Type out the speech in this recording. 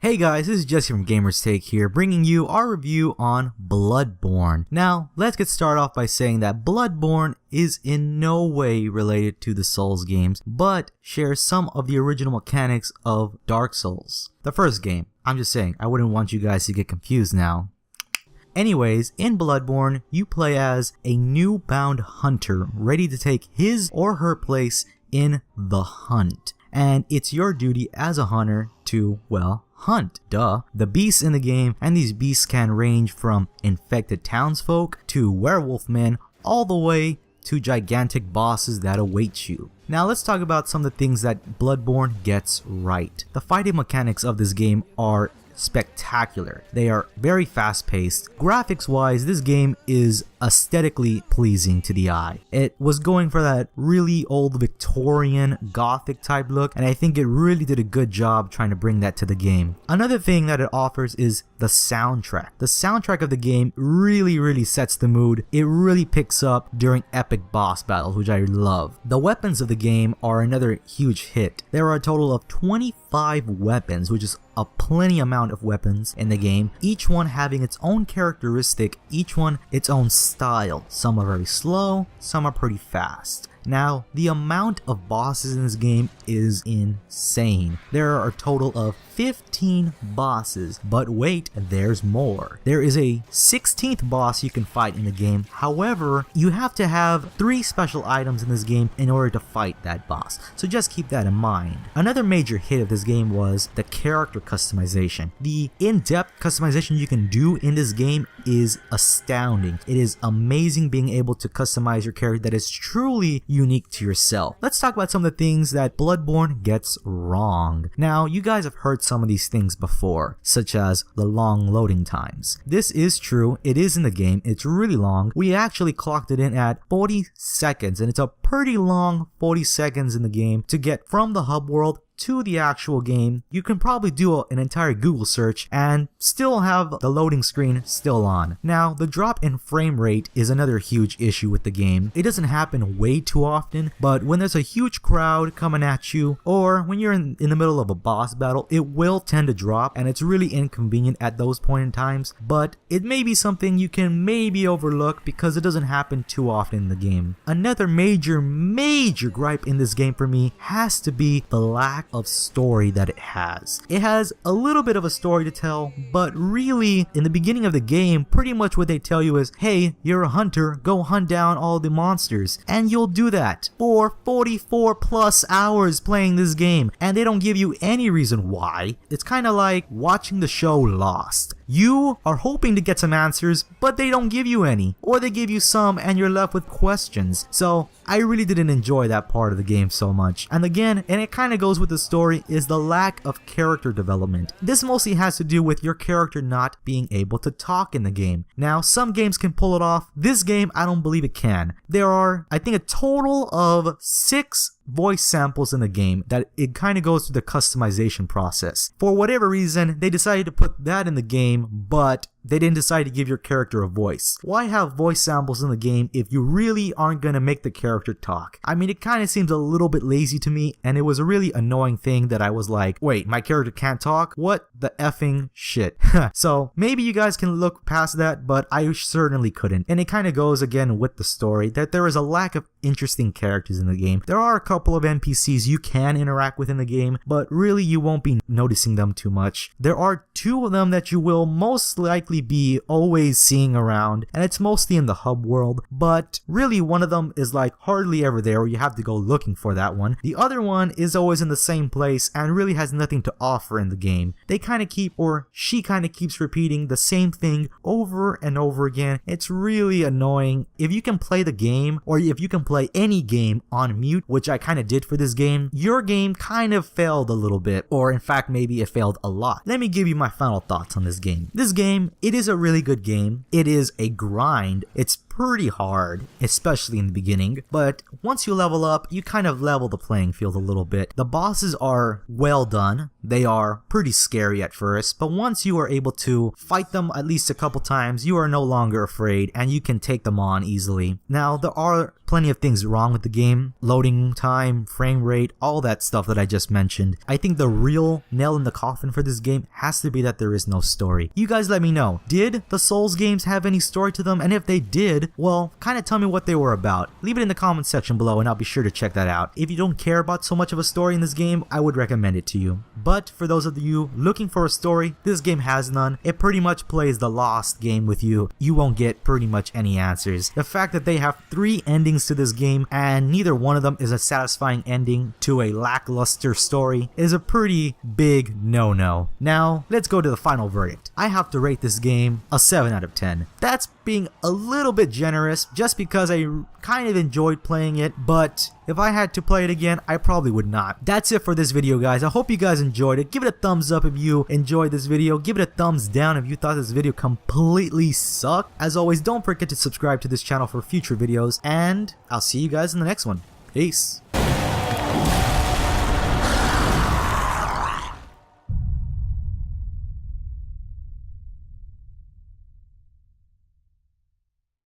Hey guys, this is Jesse from Gamer's Take here, bringing you our review on BloodBorne. Now, let's get started off by saying that BloodBorne is in no way related to the Souls games, but shares some of the original mechanics of Dark Souls, the first game. I'm just saying, I wouldn't want you guys to get confused now. Anyways, in BloodBorne, you play as a new-bound hunter ready to take his or her place in the hunt. And it's your duty as a hunter to, well, hunt. Duh. The beasts in the game, and these beasts can range from infected townsfolk to werewolf men, all the way to gigantic bosses that await you. Now let's talk about some of the things that BloodBorne gets right. The fighting mechanics of this game are spectacular. They are very fast-paced. Graphics-wise, this game is aesthetically pleasing to the eye. It was going for that really old Victorian Gothic type look, and I think it really did a good job trying to bring that to the game. Another thing that it offers is the soundtrack. The soundtrack of the game really sets the mood. It really picks up during epic boss battles, which I love. The weapons of the game are another huge hit. There are a total of 25 weapons, which is a plenty amount of weapons in the game, each one having its own characteristic, each one its own style. Some are very slow, some are pretty fast. Now, the amount of bosses in this game is insane. There are a total of 15 bosses, but wait, there's more. There is a 16th boss you can fight in the game. However, you have to have 3 special items in this game in order to fight that boss, so just keep that in mind. Another major hit of this game was the character customization. The in-depth customization you can do in this game is astounding. It is amazing being able to customize your character that is truly unique to yourself. Let's talk about some of the things that BloodBorne gets wrong. Now, you guys have heard some of these things before, such as the long loading times. This is true, it is in the game, it's really long. We actually clocked it in at 40 seconds, and it's a pretty long 40 seconds in the game to get from the hub world to the actual game. You can probably do an entire Google search and still have the loading screen still on. Now, the drop in frame rate is another huge issue with the game. It doesn't happen way too often, but when there's a huge crowd coming at you, or when you're in the middle of a boss battle, it will tend to drop, and it's really inconvenient at those point in times, but it may be something you can maybe overlook because it doesn't happen too often in the game. Another major gripe in this game for me has to be the lack of story that it has. It has a little bit of a story to tell, but really in the beginning of the game, pretty much what they tell you is, hey, you're a hunter, go hunt down all the monsters, and you'll do that for 44 plus hours playing this game, and they don't give you any reason why. It's kind of like watching the show Lost. You are hoping to get some answers, but they don't give you any, or they give you some and you're left with questions. So I really didn't enjoy that part of the game so much. And again, and it kind of goes with the story, is the lack of character development. This mostly has to do with your character not being able to talk in the game. Now, some games can pull it off. This game, I don't believe it can. There are, I think, a total of 6 voice samples in the game that it kind of goes through the customization process. For whatever reason, they decided to put that in the game, but they didn't decide to give your character a voice. Why have voice samples in the game if you really aren't going to make the character talk? I mean, it kind of seems a little bit lazy to me, and it was a really annoying thing that I was like, wait, my character can't talk? What the effing shit? So maybe you guys can look past that, but I certainly couldn't. And it kind of goes again with the story that there is a lack of interesting characters in the game. There are a couple of NPCs you can interact with in the game, but really you won't be noticing them too much. There are 2 of them that you will most likely be always seeing around, and it's mostly in the hub world, but really one of them is like hardly ever there, or you have to go looking for that one. The other one is always in the same place and really has nothing to offer in the game. They kind of keep, or she kind of keeps repeating the same thing over and over again. It's really annoying. If you can play the game, or if you can play any game on mute, which I kind of did for this game, your game kind of failed a little bit, or in fact maybe it failed a lot. Let me give you my final thoughts on this game. This game, it is a really good game. It is a grind. It's pretty hard, especially in the beginning, but once you level up, you kind of level the playing field a little bit. The bosses are well done. They are pretty scary at first, but once you are able to fight them at least a couple times, you are no longer afraid and you can take them on easily. Now, there are plenty of things wrong with the game. Loading time, frame rate, all that stuff that I just mentioned. I think the real nail in the coffin for this game has to be that there is no story. You guys let me know, did the Souls games have any story to them? And if they did, well, kind of tell me what they were about. Leave it in the comment section below and I'll be sure to check that out. If you don't care about so much of a story in this game, I would recommend it to you. But for those of you looking for a story, this game has none. It pretty much plays the Lost game with you. You won't get pretty much any answers. The fact that they have 3 endings to this game and neither one of them is a satisfying ending to a lackluster story is a pretty big no-no. Now, let's go to the final verdict. I have to rate this game a 7 out of 10. That's being a little bit generous just because I kind of enjoyed playing it, but if I had to play it again, I probably would not. That's it for this video, guys. I hope you guys enjoyed it. Give it a thumbs up if you enjoyed this video. Give it a thumbs down if you thought this video completely sucked. As always, don't forget to subscribe to this channel for future videos, and I'll see you guys in the next one. Peace.